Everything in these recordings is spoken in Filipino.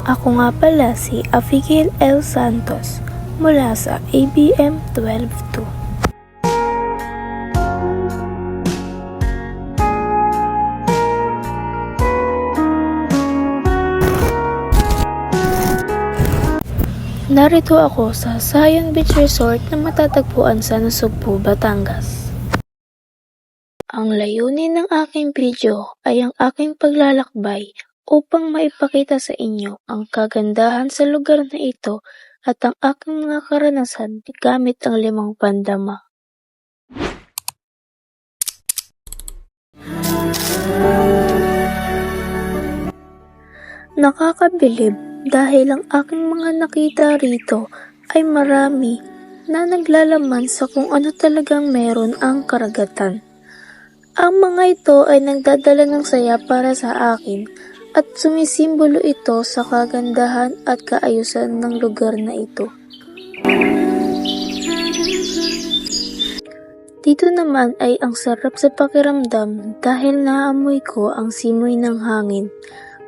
Ako nga pala si Abigail L. Santos mula sa ABM 12-2. Narito ako sa Zion Beach Resort na matatagpuan sa Nasugbu, Batangas. Ang layunin ng aking video ay ang aking paglalakbay upang maipakita sa inyo ang kagandahan sa lugar na ito at ang aking mga karanasan gamit ang 5 pandama. Nakakabilib dahil ang aking mga nakita rito ay marami na naglalaman sa kung ano talagang meron ang karagatan. Ang mga ito ay nagdadala ng saya para sa akin at sumisimbolo ito sa kagandahan at kaayusan ng lugar na ito. Dito naman ay ang sarap sa pakiramdam dahil naamoy ko ang simoy ng hangin.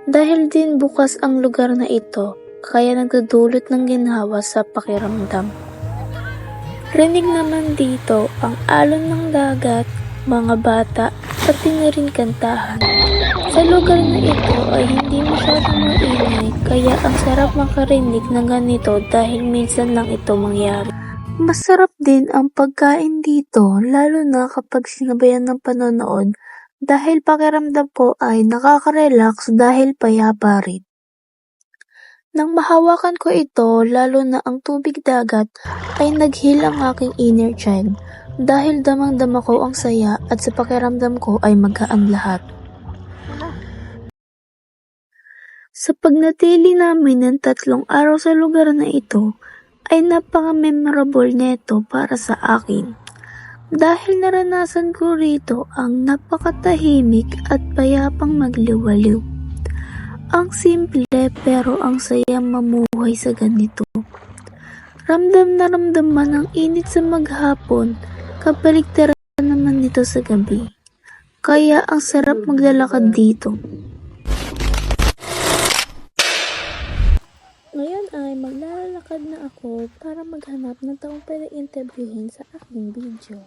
Dahil din bukas ang lugar na ito, kaya nagdudulot ng ginhawa sa pakiramdam. Rinig naman dito ang alon ng dagat, mga bata, pati na rin kantahan. Sa lugar na ito ay hindi masyadong maingay, kaya ang sarap makarinig ng ganito dahil minsan lang ito mangyari. Masarap din ang pagkain dito, lalo na kapag sinabayan ng panonood, dahil pakiramdam ko ay nakaka-relax dahil payapa rin. Nang mahawakan ko ito, lalo na ang tubig dagat, ay nag-heal ang aking inner child dahil damang-dama ko ang saya at sa pakiramdam ko ay magaan lahat. Sa pagnatili namin ng 3 araw sa lugar na ito, ay napaka-memorable neto para sa akin. Dahil naranasan ko rito ang napakatahimik at payapang magliwaliw. Ang simple pero ang saya mamuhay sa ganito. Ramdam na ramdam man ang init sa maghapon, kabaligtaran naman nito sa gabi. Kaya ang sarap maglalakad dito. Ngayon ay maglalakad na ako para maghanap ng taong pwede interviewin sa aking video.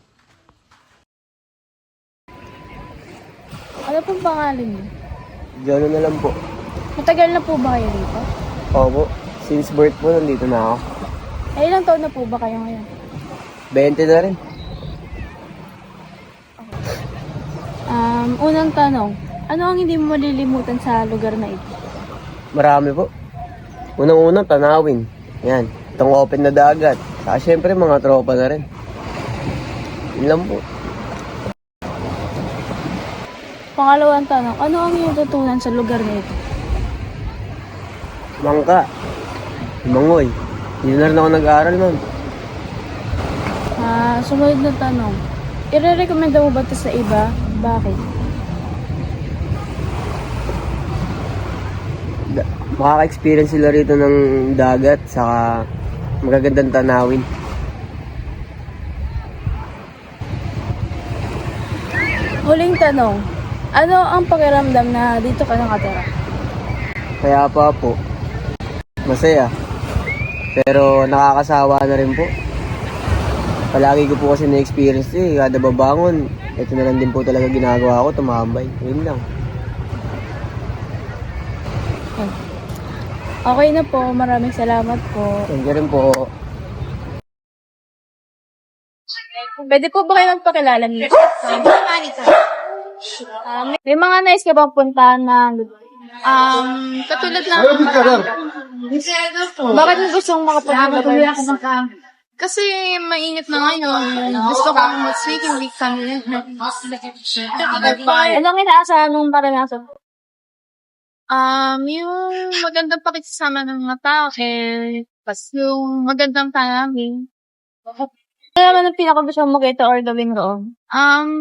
Ano pong pangalan niyo? Jono na lang po. Matagal na po ba kayo dito? Opo. Since birth po, nandito na ako. Ay, ilang taon na po ba kayo ngayon? 20 na rin. Unang tanong, ano ang hindi mo malilimutan sa lugar na ito? Marami po. Unang-unang, tanawin. Yan. Itong open na dagat. Saka syempre, mga tropa na rin. Yun lang po. Pangalawang tanong, ano ang iyong tutunan sa lugar na ito? Mangka. Mangoy. Hindi na rin ako nag-aaral, ma'am. Sumunod na tanong, ire-recommenda mo ba ito sa iba? Bakit? Makaka-experience sila rito ng dagat. Saka magagandang tanawin. Huling tanong, ano ang pakiramdam na dito ka nakatira? Kaya pa po. Masaya. Pero nakakasawa na rin po. Palagi ko po kasi na-experience kada babangon. Ito na lang din po talaga ginagawa ko, tumambay. Yun lang. Okay na po, maraming salamat po. Thank you rin po. Pwede po ba kayo magpakilala nito? May mga nice ka bang puntahan na Katulad ng bakit mo gustong makapunta ba? kasi mainit na ngayon. Gusto kong mag-swimming week kami. Anong inaasahan mong maranasan? Yung magandang pakikisama ng mga tao, yung magandang tanawin. Ano naman ang pinaka-gusto mong makita or gawin roon?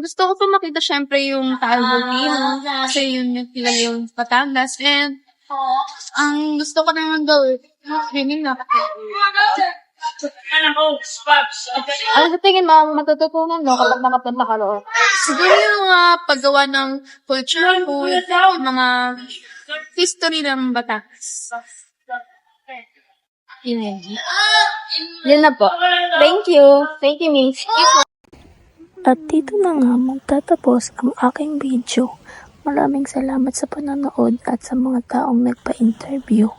Gusto ko po makita syempre yung Taal Volcano kasi yun yung talaga yung Batangas. And ang gusto ko naman gawin, swimming na. Ano sa tingin mo ang matututunan mo kapag nakapunta ka roon? Siguro yung paggawa ng culture food, yung mga history ng Batangas. Yun na po. Thank you. Thank you, Miss. At dito na nga magtatapos ang aking video. Maraming salamat sa panonood at sa mga taong nagpa-interview.